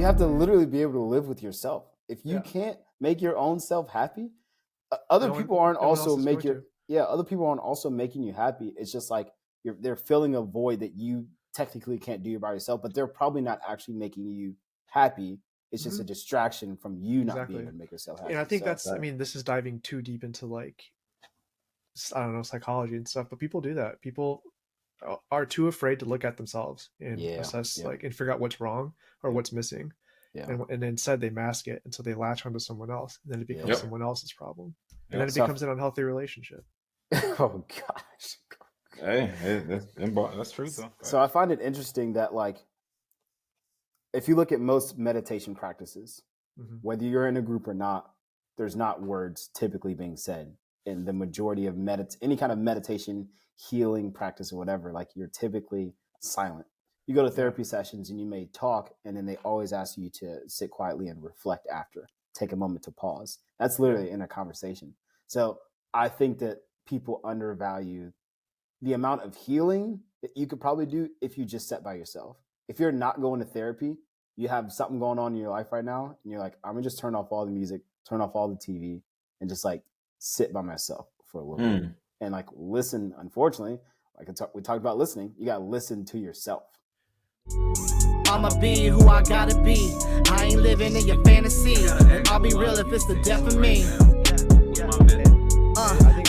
have to literally be able to live with yourself. If you can't make your own self happy, other people aren't also making you happy. It's just like they're filling a void that you technically can't do by yourself, but they're probably not actually making you happy. It's just a distraction from you not being able to make yourself happy. And I think I mean, this is diving too deep into like, I don't know, psychology and stuff, but people do that. People are too afraid to look at themselves and assess like and figure out what's wrong or what's missing. And instead they mask it, and so they latch onto someone else, and then it becomes someone else's problem, and then it becomes an unhealthy relationship. Oh gosh. Hey, that's true though. So I find it interesting that like, if you look at most meditation practices, whether you're in a group or not, there's not words typically being said. In the majority of any kind of meditation, healing practice or whatever, like you're typically silent. You go to therapy sessions and you may talk, and then they always ask you to sit quietly and reflect after. Take a moment to pause. That's literally in a conversation. So I think that people undervalue the amount of healing that you could probably do if you just sat by yourself. If you're not going to therapy, you have something going on in your life right now, and you're like, I'm gonna just turn off all the music, turn off all the TV, and just like sit by myself for a little bit and like listen. Unfortunately, like we talked about listening, you gotta listen to yourself. I'ma be who I gotta be. I ain't living in your fantasy. I'll be real if it's the death of me.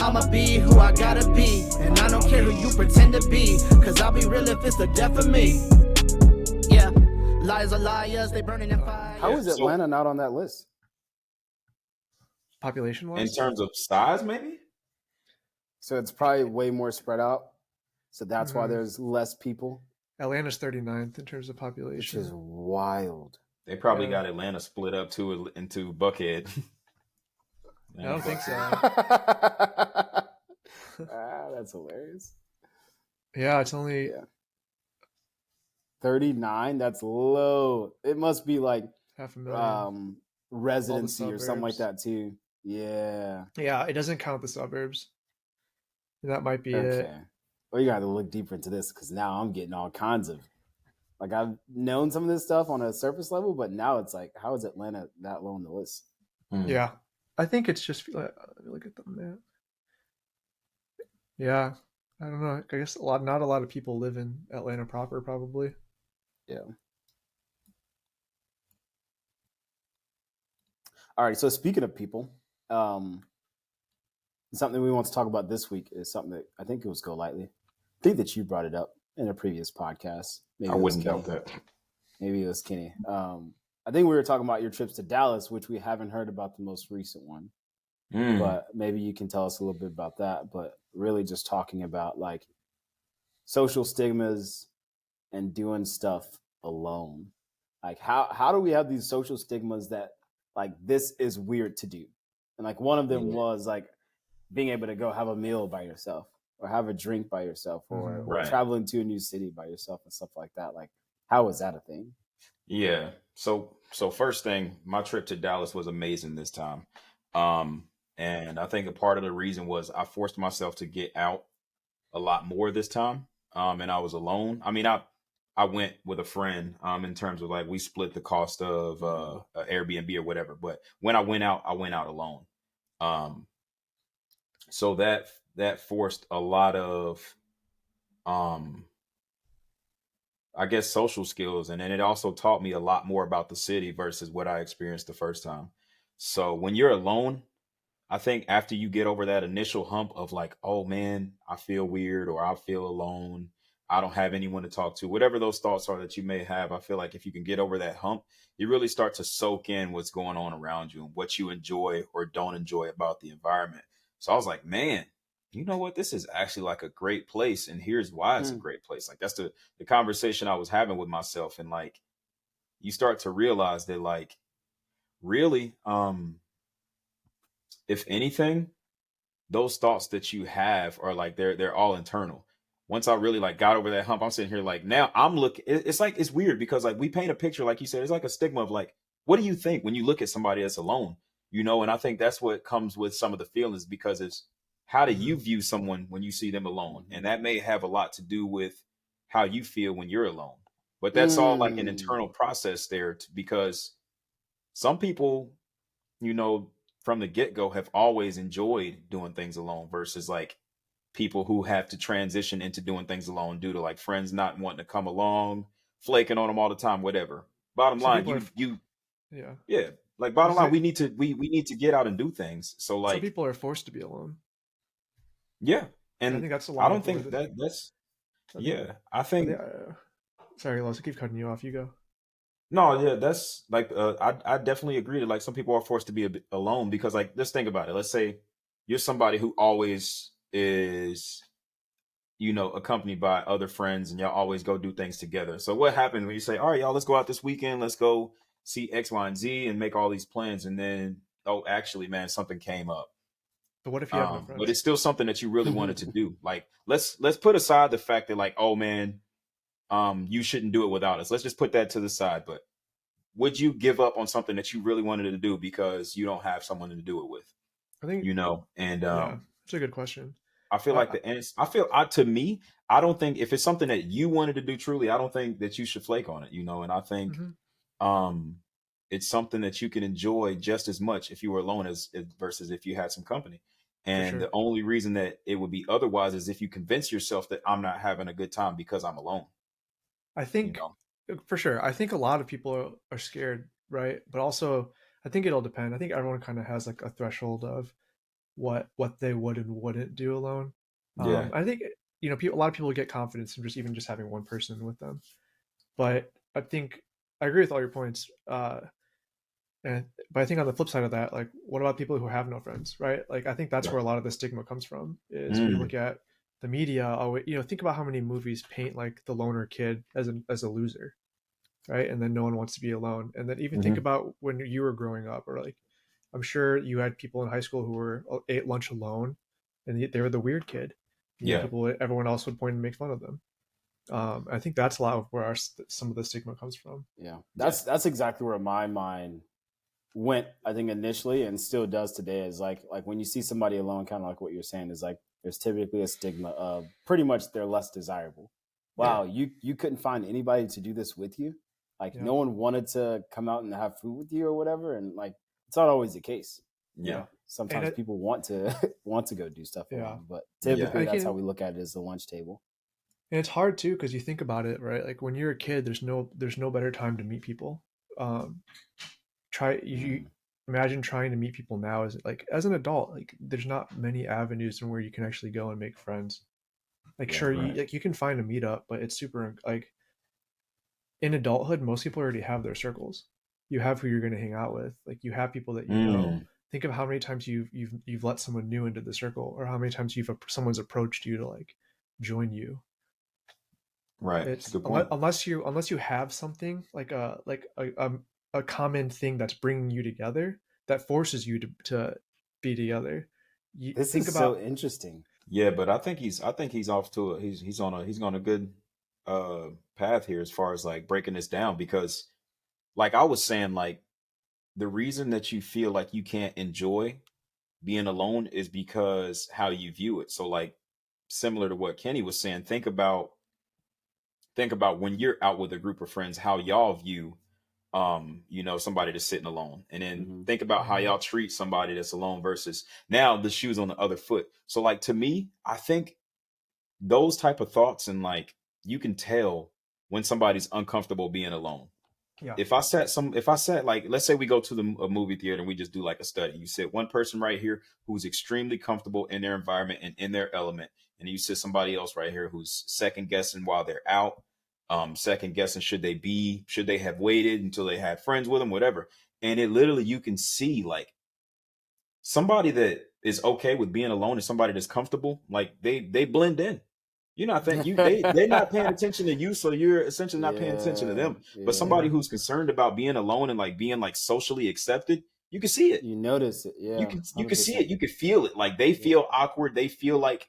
I'ma be who I gotta be, and I don't care who you pretend to be, cause I'll be real if it's the death of me. Yeah, lies are liars, they burning in fire. How is Atlanta not on that list? Population-wise? In terms of size, maybe? So it's probably way more spread out. So that's why there's less people. Atlanta's 39th in terms of population. Which is wild. They probably got Atlanta split up into Buckhead. I don't think so. That's hilarious. Yeah, it's only 39. That's low. It must be like 500,000 residency or something like that too. Yeah. Yeah, it doesn't count the suburbs. That might be it. Well, you got to look deeper into this, because now I'm getting all kinds of, like, I've known some of this stuff on a surface level, but now it's like, how is Atlanta that low on the list? Yeah, I think it's just, let me look at the map. Yeah, I don't know. I guess not a lot of people live in Atlanta proper, probably. Yeah. All right. So speaking of people, something we want to talk about this week is something that I think it was Go Lightly. I think that you brought it up in a previous podcast. Maybe I wouldn't doubt that. Maybe it was Kenny. I think we were talking about your trips to Dallas, which we haven't heard about the most recent one. But maybe you can tell us a little bit about that. But really just talking about like social stigmas and doing stuff alone. Like how do we have these social stigmas that like this is weird to do? And like one of them was like being able to go have a meal by yourself or have a drink by yourself or traveling to a new city by yourself and stuff like that. Like, how is that a thing? Yeah. So first thing, my trip to Dallas was amazing this time. And I think a part of the reason was I forced myself to get out a lot more this time. And I was alone. I mean, I went with a friend, in terms of like, we split the cost of, Airbnb or whatever, but when I went out alone. So that forced a lot of, I guess, social skills. And then it also taught me a lot more about the city versus what I experienced the first time. So when you're alone, I think after you get over that initial hump of like, oh man, I feel weird, or I feel alone, I don't have anyone to talk to, whatever those thoughts are that you may have, I feel like if you can get over that hump, you really start to soak in what's going on around you and what you enjoy or don't enjoy about the environment. So I was like, man, you know what? This is actually like a great place. And here's why it's a great place. Like that's the conversation I was having with myself. And like, you start to realize that like, really, if anything, those thoughts that you have are like, they're all internal. Once I really like got over that hump, I'm sitting here like, now I'm looking, it's like, it's weird because like we paint a picture, like you said, it's like a stigma of like, what do you think when you look at somebody that's alone, you know? And I think that's what comes with some of the feelings, because it's how do you view someone when you see them alone? And that may have a lot to do with how you feel when you're alone. But that's all like an internal process there because some people, you know, from the get-go have always enjoyed doing things alone versus like people who have to transition into doing things alone due to like friends not wanting to come along, flaking on them all the time, whatever. Bottom Some line, people yeah, like bottom line, we need to get out and do things. So like some people are forced to be alone. Yeah, I and think that's a I lot don't of think that's yeah. I think sorry, Los, I keep cutting you off. You go. no, yeah, that's like I definitely agree that like some people are forced to be a bit alone because like just think about it. Let's say you're somebody who always is, you know, accompanied by other friends and y'all always go do things together. So what happens when you say, all right, y'all, let's go out this weekend, let's go see X, Y, and Z and make all these plans, and then oh, actually, man, something came up. But what if you have no friends? But it's still something that you really wanted to do. Like let's put aside the fact that like, oh man, you shouldn't do it without us. Let's just put that to the side. But would you give up on something that you really wanted to do because you don't have someone to do it with? I think, you know, and yeah, it's a good question. I feel like the answer, to me, I don't think if it's something that you wanted to do truly, I don't think that you should flake on it, you know, and I think it's something that you can enjoy just as much if you were alone as versus if you had some company. And the only reason that it would be otherwise is if you convince yourself that I'm not having a good time because I'm alone. I think, for sure. I think a lot of people are scared, right? But also, I think it'll depend. I think everyone kind of has like a threshold of what they would and wouldn't do alone. Yeah. I think, you know, a lot of people get confidence from just having one person with them. But I think I agree with all your points. But I think on the flip side of that, like, what about people who have no friends, right? Like, I think that's where a lot of the stigma comes from. Is we look at the media. You know, think about how many movies paint like the loner kid as a loser, right? And then no one wants to be alone. And then even think about when you were growing up, or like, I'm sure you had people in high school who ate lunch alone, and they were the weird kid. Everyone else would point and make fun of them. I think that's a lot of where some of the stigma comes from. Yeah, that's exactly where my mind went. I think initially, and still does today, is like when you see somebody alone, kind of like what you're saying, is like there's typically a stigma of pretty much they're less desirable. Wow, you couldn't find anybody to do this with you. Like no one wanted to come out and have food with you or whatever, and like it's not always the case. Yeah. You know, sometimes people want to go do stuff alone, but typically that's how we look at it, as the lunch table. And it's hard too, because you think about it, right? Like when you're a kid, there's no better time to meet people. Imagine trying to meet people now as an adult. Like there's not many avenues in where you can actually go and make friends. Like you can find a meetup, but it's super like in adulthood, most people already have their circles. You have who you're going to hang out with. Like you have people that you know. Think of how many times you've let someone new into the circle, or how many times someone's approached you to like join you. Right. It's unless you have something like a common thing that's bringing you together, that forces you to be together. This is so interesting. Yeah, but I think he's off to he's on a good path here as far as like breaking this down, because like I was saying, like the reason that you feel like you can't enjoy being alone is because how you view it. So like similar to what Kenny was saying, think about when you're out with a group of friends, how y'all view you know, somebody that's sitting alone, and then think about how y'all treat somebody that's alone versus now the shoe's on the other foot. So like to me, I think those type of thoughts, and like you can tell when somebody's uncomfortable being alone. Yeah. If I sat like, let's say we go to a movie theater and we just do like a study. You sit one person right here who's extremely comfortable in their environment and in their element, and you sit somebody else right here who's second guessing while they're out. Second guessing, should they have waited until they had friends with them, whatever. And it literally, you can see like somebody that is okay with being alone and somebody that's comfortable, like they blend in. You're not thinking they're not paying attention to you, so you're essentially not paying attention to them. But somebody who's concerned about being alone and like being like socially accepted, you can see it. You notice it, you can see it, you can feel it. Like they feel awkward, they feel like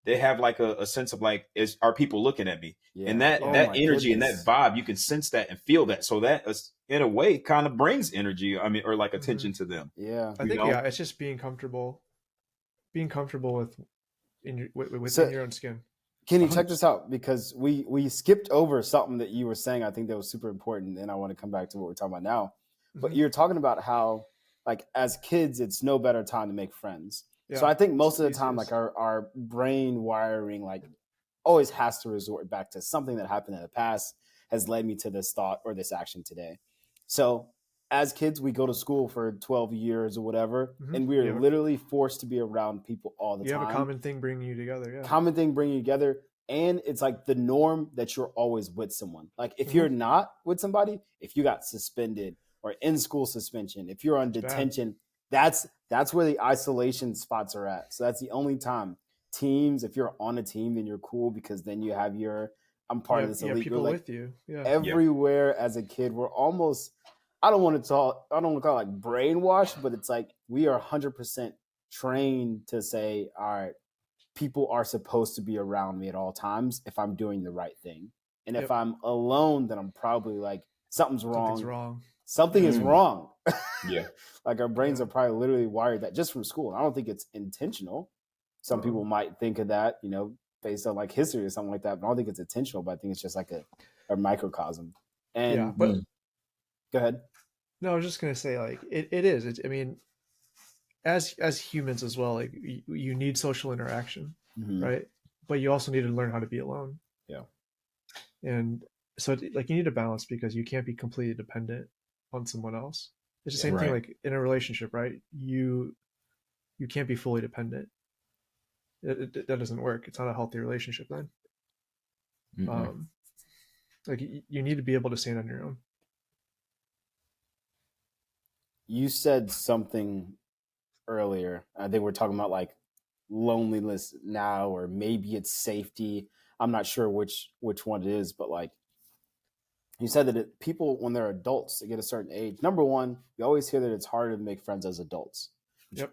they have like a sense of like, are people looking at me? And that energy and that vibe, you can sense that and feel that. So that is, in a way, kind of brings energy. I mean, or like attention to them. Yeah, I think it's just being comfortable within your own skin. Kenny, check this out, because we skipped over something that you were saying. I think that was super important, and I want to come back to what we're talking about now. But you're talking about how, like, as kids, it's no better time to make friends. Yeah, so I think most of the time, like, our brain wiring, like, always has to resort back to something that happened in the past has led me to this thought or this action today. So as kids, we go to school for 12 years or whatever, and we are literally forced to be around people all the time. You have a common thing bringing you together. Yeah. Common thing bringing you together. And it's like the norm that you're always with someone. Like if you're not with somebody, if you got suspended or in school suspension, if you're on detention, that's where the isolation spots are at. So that's the only time. Teams, if you're on a team, then you're cool, because then you have your, I'm part of this elite people group. with you. Yeah. Everywhere as a kid, we're almost, I don't want to call it like brainwashed, but it's like we are 100% trained to say, all right, people are supposed to be around me at all times if I'm doing the right thing. And if I'm alone, then I'm probably like, something's wrong. Something is wrong. Yeah. Like our brains are probably literally wired that just from school. I don't think it's intentional. Some people might think of that, you know, based on like history or something like that, but I don't think it's intentional, but I think it's just like a microcosm. And but go ahead. No, I was just going to say, like, it is. I mean, as humans as well, like you need social interaction, right? But you also need to learn how to be alone. Yeah. And so like you need a balance, because you can't be completely dependent on someone else. It's the same thing like in a relationship, right? You can't be fully dependent. That doesn't work. It's not a healthy relationship then. Like you need to be able to stand on your own. You said something earlier. I think we're talking about like loneliness now, or maybe it's safety. I'm not sure which one it is, but like you said that people, when they're adults, they get a certain age. Number one, you always hear that it's harder to make friends as adults.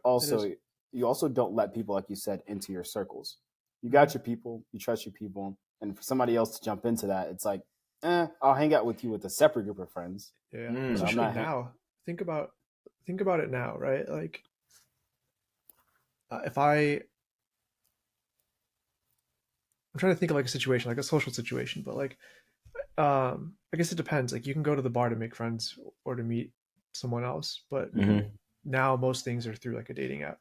Also, you also don't let people, like you said, into your circles. You got your people, you trust your people, and for somebody else to jump into that, it's like, I'll hang out with you with a separate group of friends. Yeah, especially now. Think about it now, right? Like, if I'm trying to think of like a situation, like a social situation, but like, I guess it depends. Like, you can go to the bar to make friends or to meet someone else, but now most things are through like a dating app,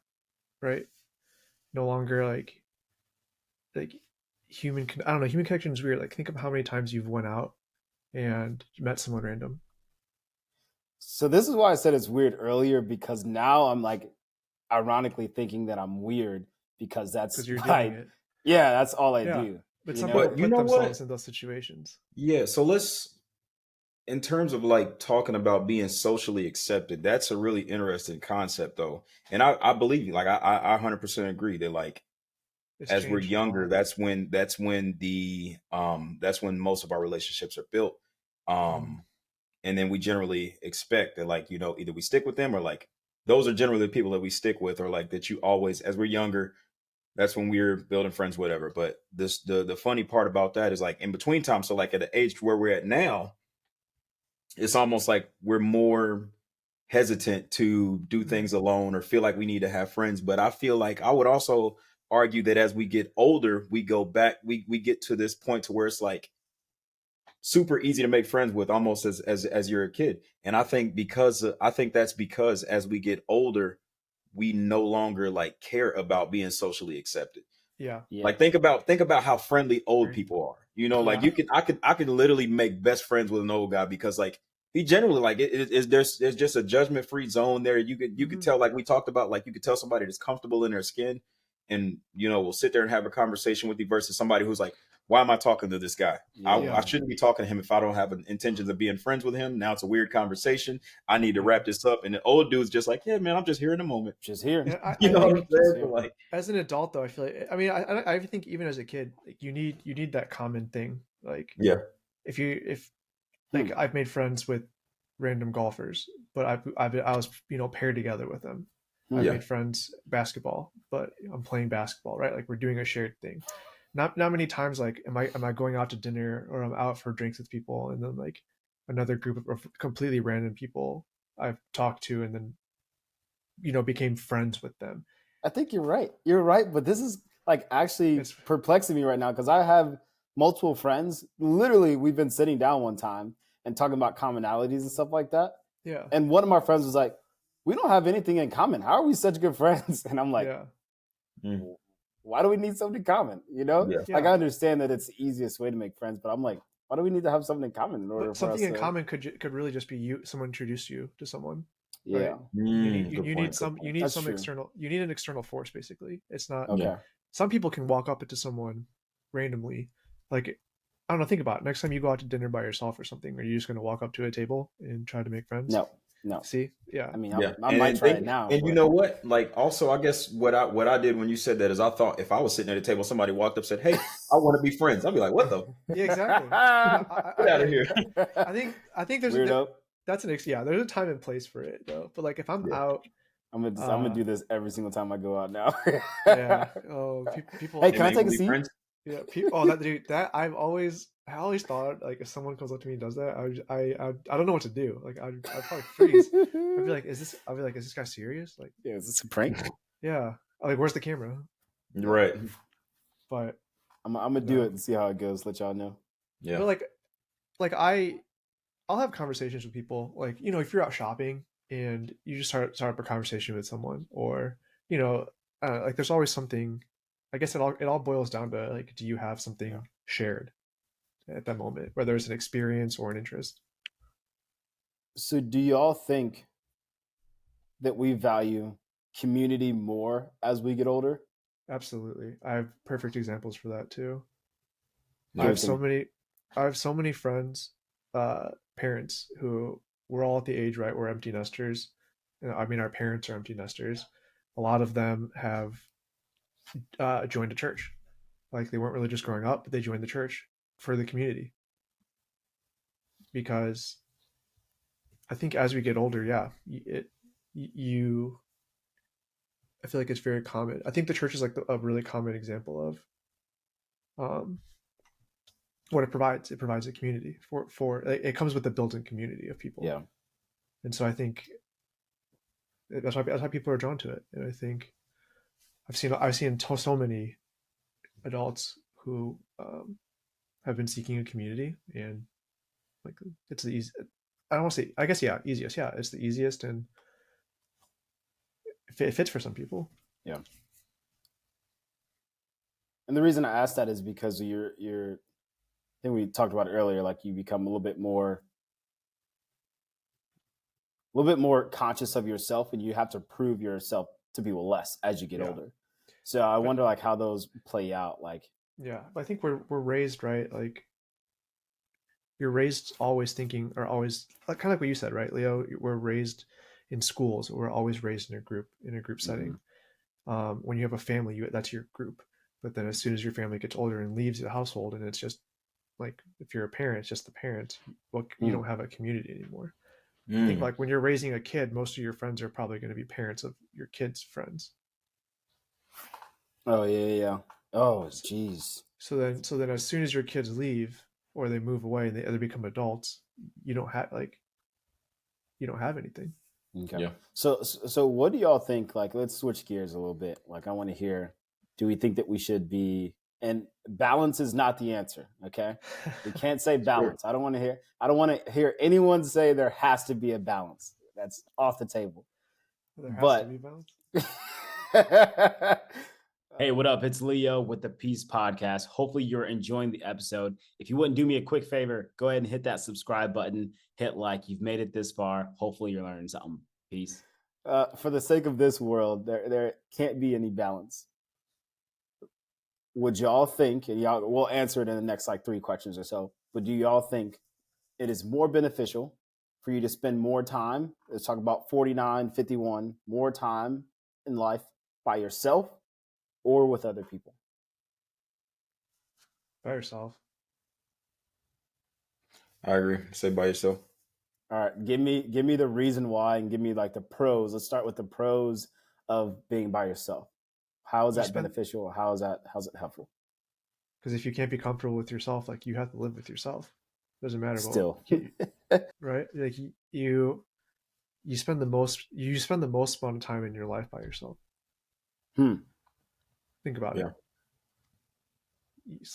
right? No longer like human connection is weird. Like, think of how many times you've went out and met someone random. So this is why I said it's weird earlier, because now I'm like ironically thinking that I'm weird because you're doing it. Yeah, that's all I do. But some people put themselves in those situations. Yeah, so let's, in terms of like talking about being socially accepted, that's a really interesting concept though. And I believe you, like I 100% agree that like as we're younger, that's when most of our relationships are built. And then we generally expect that, like, you know, either we stick with them or like those are generally the people that we stick with, or like that you always, as we're younger, that's when we're building friends, whatever. But the funny part about that is like in between time. So like at the age where we're at now, it's almost like we're more hesitant to do things alone or feel like we need to have friends. But I feel like I would also argue that as we get older, we go back, we get to this point to where it's like super easy to make friends with, almost as you're a kid. And I think that's because as we get older, we no longer like care about being socially accepted. Yeah. Like think about how friendly old people are. You know, like I could literally make best friends with an old guy because like he generally like there's just a judgment free zone there. You could tell, like we talked about, like you could tell somebody that's comfortable in their skin, and you know will sit there and have a conversation with you versus somebody who's like, why am I talking to this guy? I shouldn't be talking to him if I don't have intentions of being friends with him. Now it's a weird conversation. I need to wrap this up. And the old dude's just like, yeah, man, I'm just here in a moment. Just here. Yeah, you know what I'm saying? Like, as an adult, though, I feel like, I mean, I think even as a kid, like, you need that common thing. Like, if I've made friends with random golfers, but I was, you know, paired together with them. I've made friends basketball, but I'm playing basketball, right? Like we're doing a shared thing. Not many times like am I going out to dinner or I'm out for drinks with people and then like another group of completely random people I've talked to and then, you know, became friends with them. I think you're right. But this is like actually perplexing me right now because I have multiple friends. Literally, we've been sitting down one time and talking about commonalities and stuff like that. Yeah. And one of my friends was like, "We don't have anything in common. How are we such good friends?" And I'm like, why do we need something in common? You know, like I understand that it's the easiest way to make friends, but I'm like, why do we need to have something in common in order? But something in common could really just be someone introduced you to someone. Yeah, right? You need some external. You need an external force, basically. It's not okay. Some people can walk up to someone randomly, like I don't know. Think about it. Next time you go out to dinner by yourself or something, are you just going to walk up to a table and try to make friends? No. See, yeah. I mean, I might try it now. And but... you know what? Like, also, I guess what I did when you said that is I thought if I was sitting at a table, somebody walked up and said, "Hey, I want to be friends," I'd be like, "What the?" Yeah, exactly. Get out of here. I think there's there's a time and place for it though. But like if I'm out, I'm gonna do this every single time I go out now. Yeah. Oh, people. Hey, can I take a seat? Friends? Yeah. That I've always thought like if someone comes up to me and does that, I don't know what to do. Like I'd probably freeze. I'd be like, is this guy serious? Like, yeah, is this a prank? Yeah. Like, where's the camera? Right. But I'm gonna do it and see how it goes. Let y'all know. Yeah. But like I'll have conversations with people. Like, you know, if you're out shopping and you just start up a conversation with someone, or you know, like there's always something. I guess it all boils down to like, do you have something shared at that moment, whether it's an experience or an interest? So, do y'all think that we value community more as we get older? Absolutely. I have perfect examples for that too. I have so many friends, parents who we're all at the age, right? We're empty nesters. I mean, our parents are empty nesters. A lot of them have joined a church. Like they weren't religious growing up, but they joined the church for the community. Because I think as we get older, I feel like it's very common. I think the church is like a really common example of what it provides. It provides a community for it comes with a built-in community of people. Yeah. And so I think that's why people are drawn to it. And I think I've seen so many adults who have been seeking a community, and like it's the easy. I don't want to say. I guess easiest. Yeah, it's the easiest, and it fits for some people. Yeah. And the reason I asked that is because you're. I think we talked about it earlier. Like you become a little bit more conscious of yourself, and you have to prove yourself to people less as you get older. So I wonder like how those play out. Like, yeah, I think we're raised, right? Like you're raised always thinking, or always like kind of like what you said, right, Leo? We're raised in schools. We're always raised in a group setting. When you have a family, that's your group. But then as soon as your family gets older and leaves the household, and it's just like if you're a parent, it's just the parent. Well, you don't have a community anymore. I think like when you're raising a kid, most of your friends are probably going to be parents of your kids' friends. Oh yeah. Oh jeez. So then as soon as your kids leave or they move away and they become adults, you don't have anything. Okay. Yeah. So what do y'all think? Like, let's switch gears a little bit. Like, I want to hear, do we think that we should be, and balance is not the answer. Okay. We can't say balance. Sure. I don't want to hear anyone say there has to be a balance. That's off the table. There has to be balance. Hey, what up? It's Leo with the P.E.A.C.E podcast. Hopefully you're enjoying the episode. If you wouldn't do me a quick favor, go ahead and hit that subscribe button, hit like. You've made it this far. Hopefully you're learning something. Peace. For the sake of this world, there can't be any balance. Would y'all think, and y'all we'll answer it in the next like 3 questions or so, but do y'all think it is more beneficial for you to spend more time, let's talk about 49-51, more time in life by yourself or with other people? By yourself. I agree. Say by yourself. All right. Give me the reason why, and give me like the pros. Let's start with the pros of being by yourself. How is that beneficial? How's it helpful? Because if you can't be comfortable with yourself, like you have to live with yourself. Doesn't matter. Still. Right? Like you spend the most amount of time in your life by yourself. Think about it.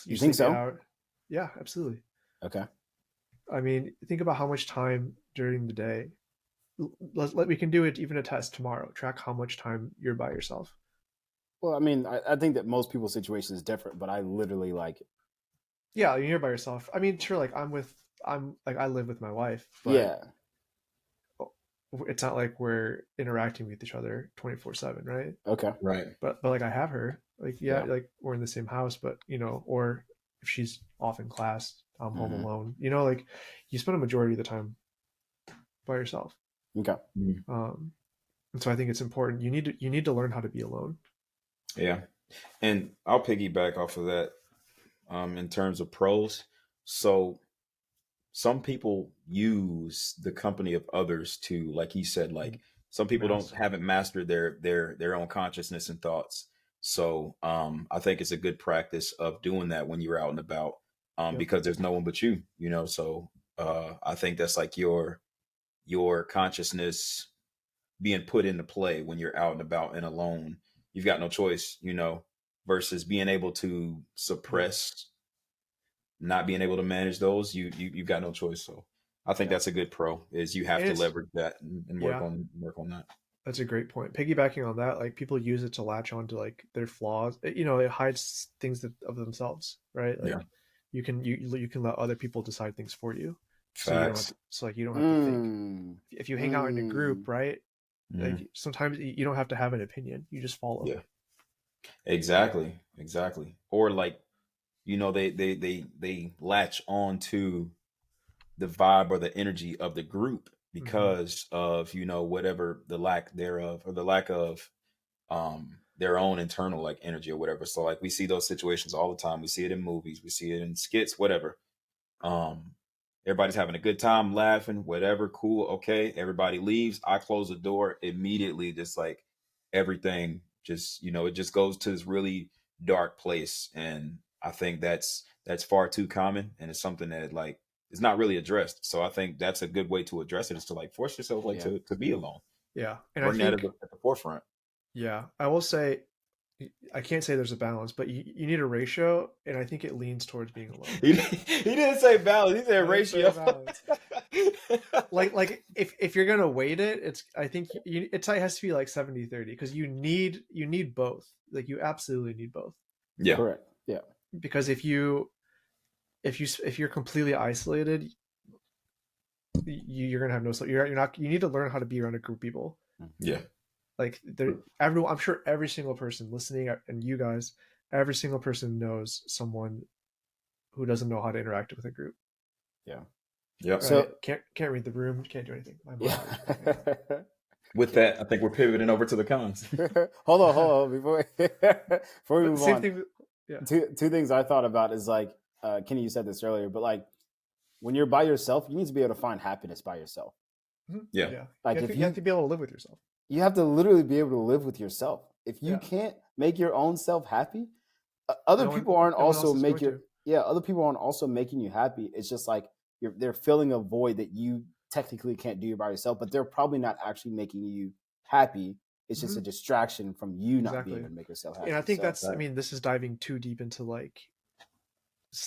You think so? Out. Yeah, absolutely. Okay. I mean, think about how much time during the day. We can do it, even a test tomorrow. Track how much time you're by yourself. Well, I mean, I think that most people's situation is different, but I literally like it. Yeah, you're by yourself. I mean, sure, like I live with my wife, but yeah, it's not like we're interacting with each other 24/7, right? Okay. Right. But like I have her, like yeah, like we're in the same house, but or if she's off in class, I'm home alone. Like you spend a majority of the time by yourself. Okay. And so I think it's important. You need to learn how to be alone. Yeah. And I'll piggyback off of that in terms of pros. So some people use the company of others to, like he said, like some people haven't mastered their own consciousness and thoughts. So I think it's a good practice of doing that when you're out and about, because there's no one but you, so I think that's like your consciousness being put into play when you're out and about and alone. You've got no choice, versus being able to suppress, not being able to manage those. You've got no choice. So I think that's a good pro, is you have to leverage that and work on that. That's a great point. Piggybacking on that, like people use it to latch on to like their flaws. It hides things of themselves, right? Like you can let other people decide things for you. Facts. So you don't have to think. If you hang out in a group, right? Like sometimes you don't have to have an opinion. You just follow. Yeah. Exactly. Or like, they latch on to the vibe or the energy of the group because of, whatever the lack thereof, or the lack of their own internal like energy or whatever. So like we see those situations all the time. We see it in movies, we see it in skits, whatever. Everybody's having a good time, laughing, whatever, cool, okay. Everybody leaves. I close the door immediately, just like everything just, it just goes to this really dark place. And I think that's far too common, and it's something that like is not really addressed. So I think that's a good way to address it, is to like force yourself like to be alone. Yeah. And bring that at the forefront. Yeah. I will say, I can't say there's a balance, but you need a ratio, and I think it leans towards being alone. He didn't say balance. He said ratio. like if you're gonna weight it, I think it has to be like 70-30, because you need both. Like you absolutely need both. Yeah. Correct. Yeah. Because if you're completely isolated, you're gonna have no. You're not. You need to learn how to be around a group of people. Yeah. Like everyone, I'm sure every single person listening, and you guys, every single person knows someone who doesn't know how to interact with a group. Yeah. Yeah. Right? So can't read the room, can't do anything. With that, I think we're pivoting over to the cons. hold on before we move on. Thing, yeah. Two things I thought about is like, Kenny, you said this earlier, but like when you're by yourself, you need to be able to find happiness by yourself. Yeah. Like you have to be able to live with yourself. You have to literally be able to live with yourself. If you can't make your own self happy, other people aren't also making you happy. It's just like they're filling a void that you technically can't do by yourself, but they're probably not actually making you happy. It's just a distraction from you not being able to make yourself happy. And I think this is diving too deep into like,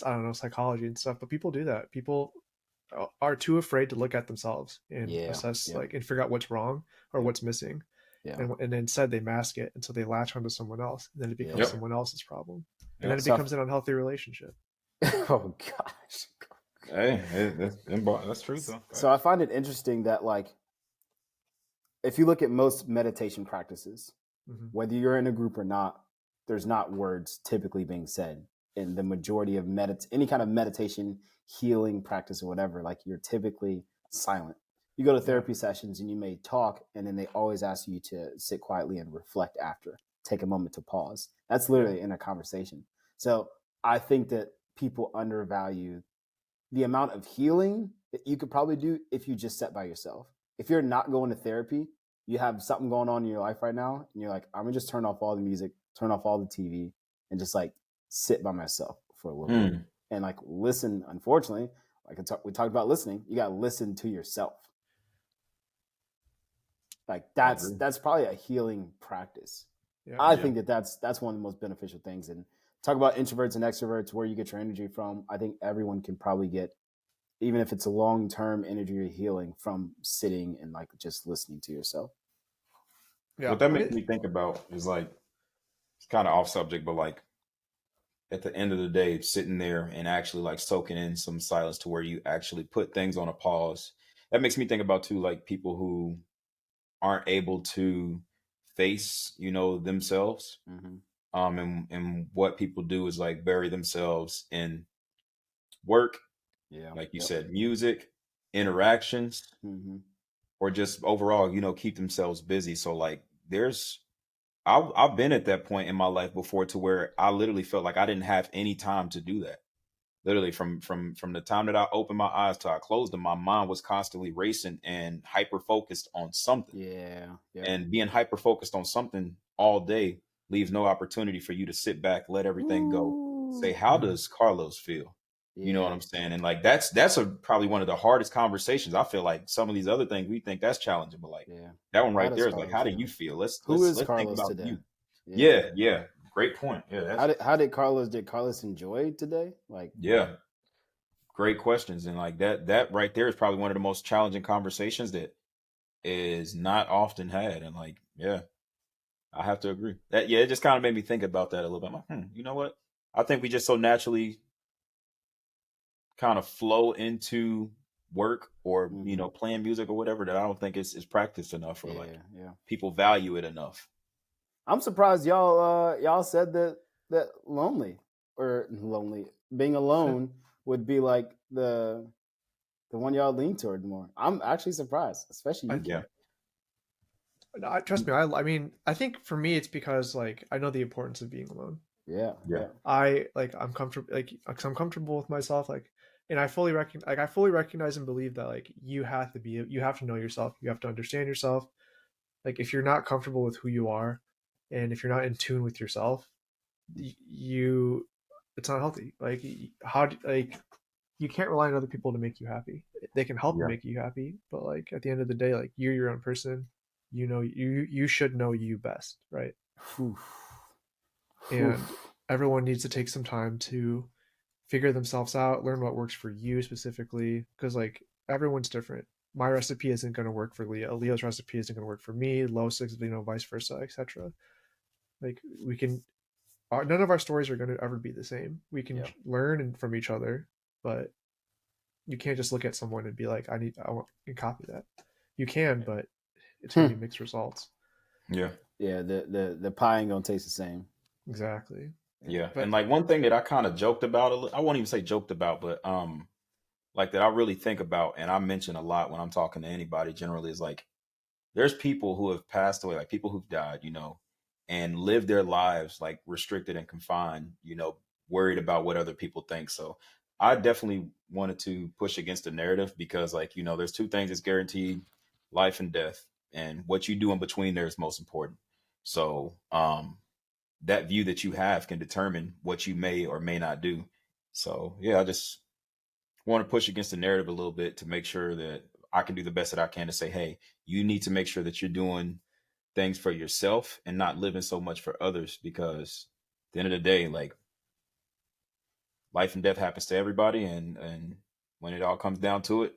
I don't know, psychology and stuff, but people do that. People are too afraid to look at themselves and assess like and figure out what's wrong or what's missing. And instead they mask it, and so they latch onto someone else, and then it becomes someone else's problem, and then it becomes an unhealthy relationship. Oh gosh. Hey, that's true though. So I find it interesting that like if you look at most meditation practices, whether you're in a group or not, there's not words typically being said. In the majority of any kind of meditation, healing practice or whatever, like you're typically silent. You go to therapy sessions and you may talk, and then they always ask you to sit quietly and reflect after. Take a moment to pause. That's literally in a conversation. So I think that people undervalue the amount of healing that you could probably do if you just sat by yourself. If you're not going to therapy, you have something going on in your life right now, and you're like, I'm gonna just turn off all the music, turn off all the TV, and just like sit by myself for a little bit and like listen. Unfortunately, like we talked about listening, you got to listen to yourself. Like that's probably a healing practice. I think that's one of the most beneficial things. And talk about introverts and extroverts, where you get your energy from. I think everyone can probably get, even if it's a long-term energy or healing, from sitting and like just listening to yourself. Yeah. What that makes me think about is like, it's kind of off subject, but like at the end of the day, sitting there and actually like soaking in some silence to where you actually put things on a pause. That makes me think about too, like people who aren't able to face, themselves. And what people do is like bury themselves in work, like you said, music, interactions, or just overall, keep themselves busy. So like I've been at that point in my life before to where I literally felt like I didn't have any time to do that. Literally from the time that I opened my eyes till I closed them, my mind was constantly racing and hyper focused on something. Yeah. And being hyper focused on something all day leaves no opportunity for you to sit back, let everything go. Say, how does Carlos feel? You know what I'm saying? And like that's probably one of the hardest conversations. I feel like some of these other things we think that's challenging, but like that one right there is like, how do you feel? Let's Carlos think about today? You. Yeah. Great point. Yeah. How did Carlos enjoy today? Like, yeah. Great questions. And like that right there is probably one of the most challenging conversations that is not often had. And like, yeah, I have to agree. It just kind of made me think about that a little bit. I'm like, you know what? I think we just so naturally kind of flow into work or playing music or whatever that I don't think it's practiced enough or people value it enough. I'm surprised y'all said that being alone would be like the one y'all lean toward more. I'm actually surprised, especially you. Trust me. I mean, I think for me, it's because like I know the importance of being alone. Yeah. I'm comfortable with myself. Like, and I fully recognize and believe that like you have to know yourself. You have to understand yourself. Like, if you're not comfortable with who you are, and if you're not in tune with yourself, it's not healthy. Like, you can't rely on other people to make you happy. They can help make you happy, but like at the end of the day, like you're your own person. You should know you best, right? And everyone needs to take some time to figure themselves out, learn what works for you specifically, because like everyone's different. My recipe isn't going to work for Leo. Leo's recipe isn't going to work for me. Lois's, vice versa, etc. Like none of our stories are going to ever be the same. We can learn from each other, but you can't just look at someone and be like, I want to copy that. You can, but it's going to be mixed results. Yeah. Yeah. The pie ain't going to taste the same. Exactly. Yeah. But, and like one thing that I kind of joked about, I won't even say joked about, but like that I really think about and I mention a lot when I'm talking to anybody generally is like there's people who have passed away, like people who've died, and lived their lives like restricted and confined, worried about what other people think. So I definitely wanted to push against the narrative because like, there's two things that's guaranteed, life and death, and what you do in between there is most important. So that view that you have can determine what you may or may not do. So yeah, I just want to push against the narrative a little bit to make sure that I can do the best that I can to say, hey, you need to make sure that you're doing things for yourself and not living so much for others, because at the end of the day, like life and death happens to everybody. And when it all comes down to it,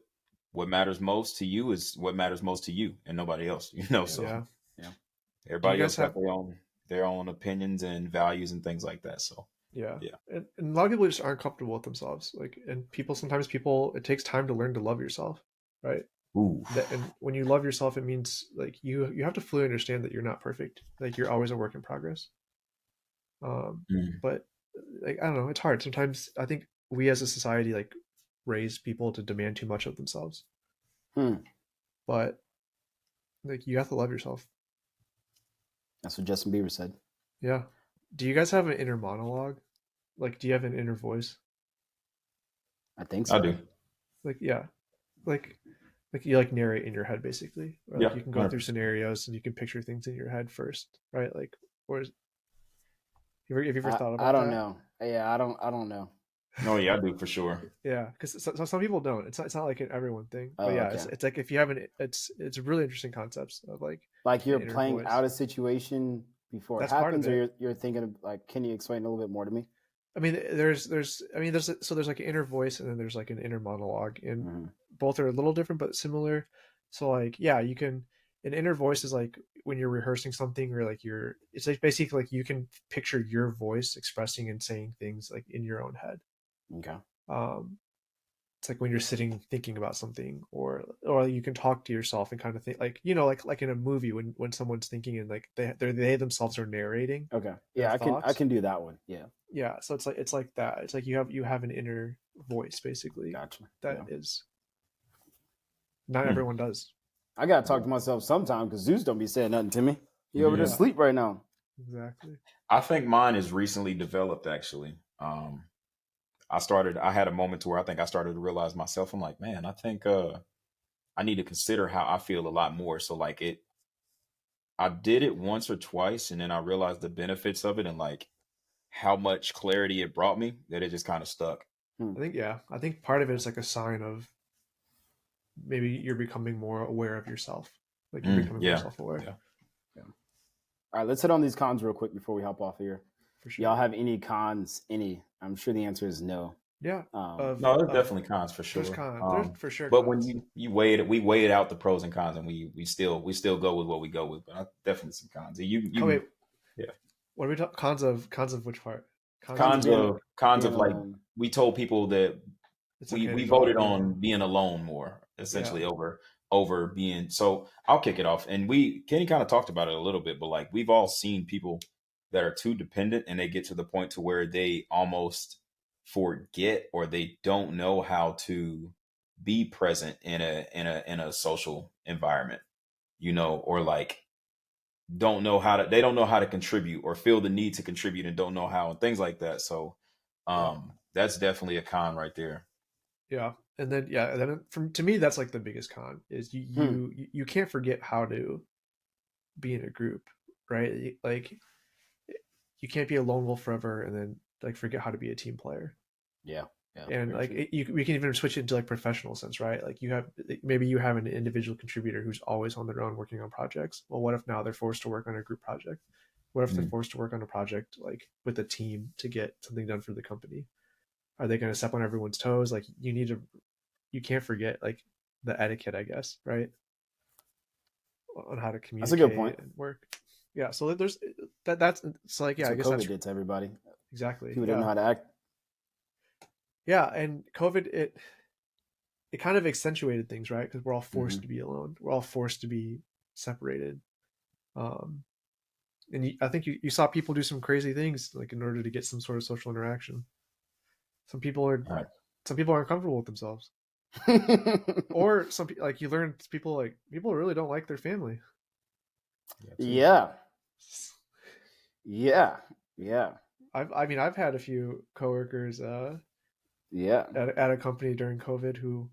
what matters most to you is what matters most to you and nobody else, so everybody else have their own opinions and values and things like that. So and a lot of people just aren't comfortable with themselves. Like, and sometimes it takes time to learn to love yourself, right? And when you love yourself, it means like you have to fully understand that you're not perfect. Like, you're always a work in progress. But like, I don't know, it's hard. Sometimes I think we as a society like raise people to demand too much of themselves. But like, you have to love yourself. That's what Justin Bieber said. Yeah. Do you guys have an inner monologue? Like, do you have an inner voice? I think so. I do. Like, yeah. Like you like narrate in your head basically. Or like you can go through scenarios and you can picture things in your head first, right? Like, or have you ever thought about that? I don't know. Yeah, I don't know. No, yeah, I do for sure. Yeah, because some people don't. It's not like an everyone thing. But it's like if you haven't, it's really interesting concepts of like you're playing out a situation before it happens, or you're thinking of like, can you explain a little bit more to me? I mean, there's like an inner voice and then there's like an inner monologue, and both are a little different but similar. So like, yeah, you can. An inner voice is like when you're rehearsing something, or like it's like basically like you can picture your voice expressing and saying things like in your own head. Okay. It's like when you're sitting thinking about something, or you can talk to yourself and kind of think like, like in a movie when someone's thinking and like they themselves are narrating. Okay. Yeah, I can do that one. Yeah. Yeah. So it's like that. It's like you have an inner voice basically. Gotcha. That is not everyone does. I gotta talk to myself sometime because Zeus don't be saying nothing to me. You over there asleep right now. Exactly. I think mine is recently developed actually. I had a moment to where I think I started to realize myself. I'm like, man, I think I need to consider how I feel a lot more. So like I did it once or twice, and then I realized the benefits of it and like how much clarity it brought me that it just kind of stuck. I think part of it is like a sign of maybe you're becoming more aware of yourself. Like you're becoming more self-aware. Yeah. All right, let's hit on these cons real quick before we hop off here. For sure. Y'all have any cons? I'm sure the answer is no. Yeah. No, there's definitely cons for sure. There's cons. There's for sure. But cons. when we weighed out the pros and cons, and we still go with what we go with. But definitely some cons. Wait. Yeah. What are we talking? Cons of which part? Cons of like we told people that we voted on being alone more, essentially over being. So I'll kick it off, and Kenny kind of talked about it a little bit, but like we've all seen people that are too dependent, and they get to the point to where they almost forget or they don't know how to be present in a social environment, or like they don't know how to contribute or feel the need to contribute and don't know how, and things like that. So that's definitely a con right there. Yeah. And then to me that's like the biggest con is you can't forget how to be in a group, right? Like you can't be a lone wolf forever and then like forget how to be a team player. Yeah. And like we can even switch it into like professional sense, right? Like you have an individual contributor who's always on their own working on projects. Well, what if now they're forced to work on a group project? What if they're forced to work on a project like with a team to get something done for the company? Are they going to step on everyone's toes? Like you can't forget like the etiquette, I guess, right? On how to communicate. That's a good point. And work. Yeah. So there's that's so like, yeah, I guess COVID did to everybody. Exactly. People didn't know how to act. Yeah. And COVID, it kind of accentuated things, right? Because we're all forced to be alone. We're all forced to be separated. And I think you saw people do some crazy things like in order to get some sort of social interaction. Some people aren't comfortable with themselves. Or like you learn people really don't like their family. Yeah. I've had a few coworkers at a company during COVID who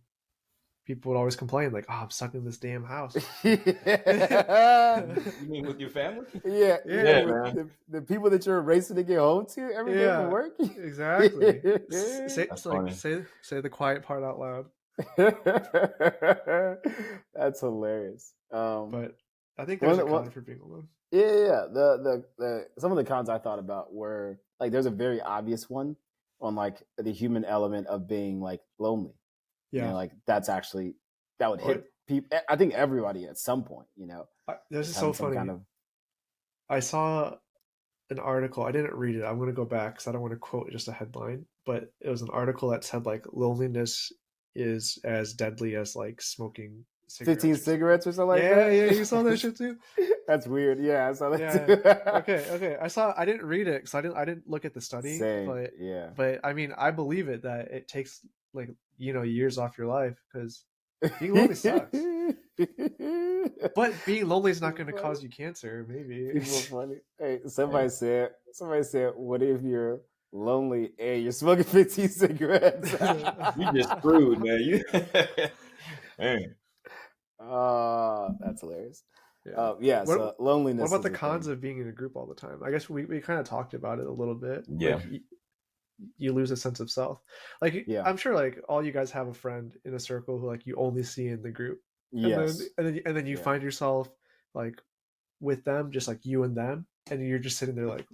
people would always complain like, oh, I'm stuck in this damn house. You mean with your family? Yeah. Man. The people that you're racing to get home to every day for work. Exactly. Say the quiet part out loud. That's hilarious. But I think there's a con for being alone. Yeah. The some of the cons I thought about were like there's a very obvious one on like the human element of being like lonely. Yeah, like that would hit people. I think everybody at some point. This is so funny. I saw an article. I didn't read it. I'm going to go back because I don't want to quote just a headline. But it was an article that said like loneliness is as deadly as like smoking 15 cigarettes or something like that. Yeah, you saw that shit too. That's weird. Yeah, I saw that too. Okay. I didn't read it because I didn't look at the study. Same. But I mean, I believe it that it takes like years off your life because being lonely sucks. But being lonely is not going to cause you cancer. Maybe. It's so funny. Hey, somebody said, "What if you're lonely and you're smoking 15 cigarettes?" You just screwed, man. Man. That's hilarious. So loneliness. What about the cons of being in a group all the time? I guess we kind of talked about it a little bit. Yeah. Like, you lose a sense of self. Like, I'm sure like all you guys have a friend in a circle who like you only see in the group. Yes. And then you find yourself like with them, just like you and them, and you're just sitting there like,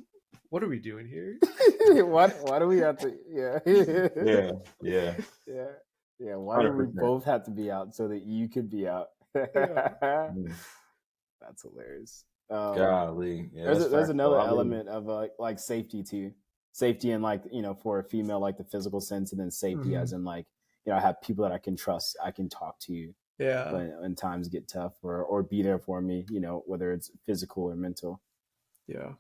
what are we doing here? Why do we have to? Yeah. Yeah. Why do we both have to be out so that you could be out? That's hilarious. Golly, there's another element of like safety too. Safety in like, you know, for a female, like the physical sense, and then safety as in like, you know, I have people that I can trust, I can talk to. Yeah. When times get tough, or be there for me, you know, whether it's physical or mental. Yeah.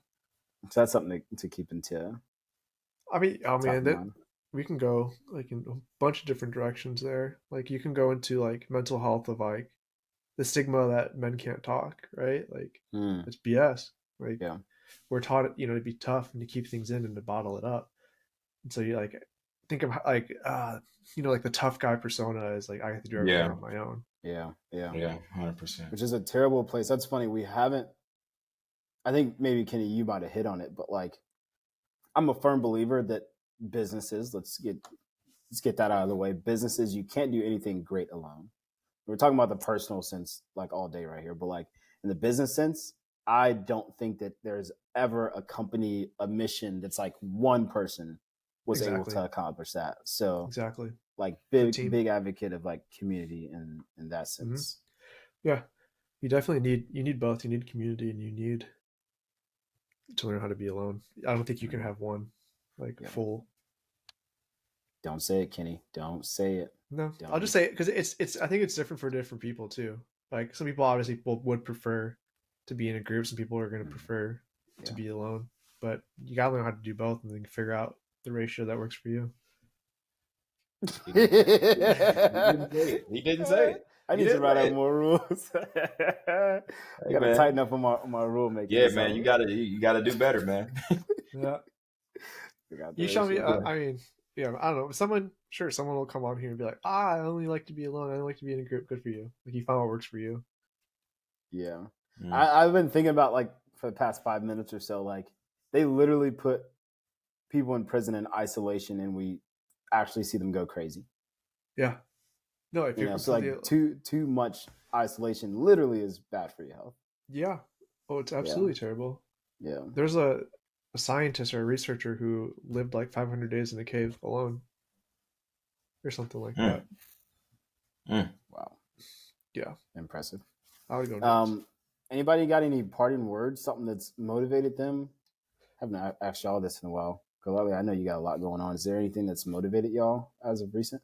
So that's something to keep into. I mean, oh man, that we can go like in a bunch of different directions there. Like you can go into like mental health of like the stigma that men can't talk, right? Like it's BS. Like we're taught, you know, to be tough and to keep things in and to bottle it up. And so you like think of like you know, like the tough guy persona is like I have to do everything on my own. Yeah, 100%. Which is a terrible place. That's funny. We haven't. I think maybe Kenny, you might have hit on it, but like, I'm a firm believer that businesses. Let's get that out of the way. Businesses, you can't do anything great alone. We're talking about the personal sense like all day right here, but like in the business sense, I don't think that there's ever a company, a mission that's like one person was able to accomplish that. So like big advocate of like community in that sense. Yeah, you definitely need both. You need community and you need to learn how to be alone. I don't think you can have one like full. Don't say it, Kenny. Don't say it. No, I'll just say it because it's. I think it's different for different people too. Like some people obviously would prefer to be in a group. Some people are going to prefer to be alone. But you gotta learn how to do both, and then figure out the ratio that works for you. He didn't say it. I need to write out more rules. I gotta tighten up on my rule making. Yeah, man, you gotta do better, man. Yeah. You show me. I mean, yeah, I don't know. Someone will come on here and be like, I only like to be alone. I only like to be in a group. Good for you. Like you find what works for you. Yeah. I've been thinking about like for the past 5 minutes or so, like they literally put people in prison in isolation and we actually see them go crazy. Yeah. No, if you know, so like too much isolation literally is bad for your health. Yeah. Oh, it's absolutely terrible. Yeah. There's a scientist or a researcher who lived like 500 days in a cave alone or something like that. Wow. Yeah. Impressive. I would go next. Anybody got any parting words? Something that's motivated them? I haven't asked y'all this in a while. Because I know you got a lot going on. Is there anything that's motivated y'all as of recent?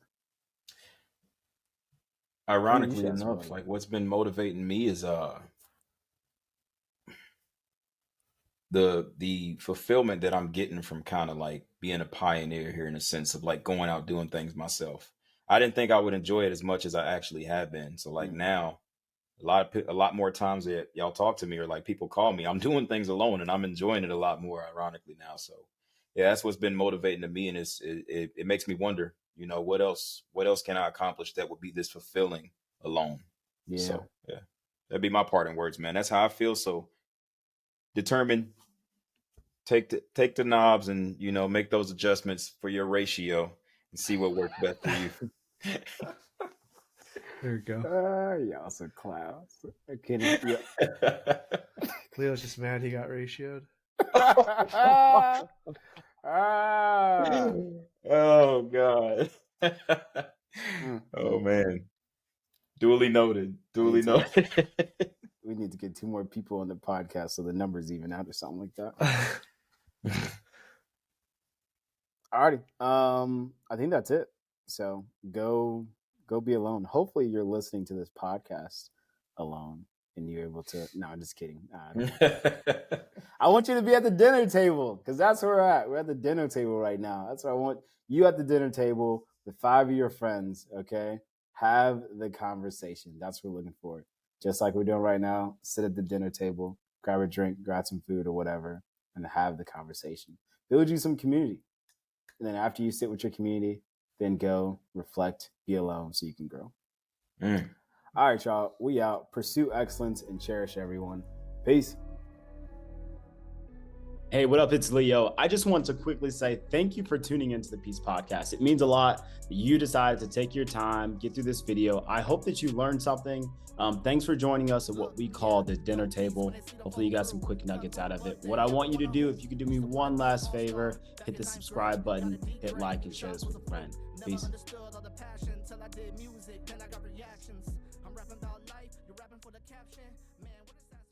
Ironically enough, like what's been motivating me is the fulfillment that I'm getting from kind of like being a pioneer here in a sense of like going out doing things myself. I didn't think I would enjoy it as much as I actually have been. So like now, a lot more times that y'all talk to me or like people call me, I'm doing things alone and I'm enjoying it a lot more ironically now. So yeah, that's what's been motivating to me, and it makes me wonder, you know, what else can I accomplish that would be this fulfilling alone? Yeah. So yeah, that'd be my parting words, man. That's how I feel. So determined, take the knobs and, you know, make those adjustments for your ratio and see what works best for you. There you go. Y'all some clowns. Yeah. Leo's just mad he got ratioed. Oh God. Oh man. Duly noted. We need to get 2 more people on the podcast so the numbers even out or something like that. Alrighty. I think that's it. So go be alone. Hopefully you're listening to this podcast alone and you're able to. No, I'm just kidding. I want you to be at the dinner table because that's where we're at. We're at the dinner table right now. That's what I want you at the dinner table with 5 of your friends. Okay, have the conversation. That's what we're looking for. Just like we're doing right now. Sit at the dinner table, grab a drink, grab some food or whatever, and have the conversation. Build you some community. And then after you sit with your community, then go reflect, be alone so you can grow. All right, y'all. We out. Pursue excellence and cherish everyone. Peace. Hey, what up? It's Leo. I just want to quickly say thank you for tuning into the P.E.A.C.E podcast. It means a lot that you decided to take your time, get through this video. I hope that you learned something. Thanks for joining us at what we call the dinner table. Hopefully you got some quick nuggets out of it. What I want you to do, if you could do me one last favor, hit the subscribe button, hit like, and share this with a friend. Peace. I'm rapping about life, you're rapping for the caption. Man, what is that?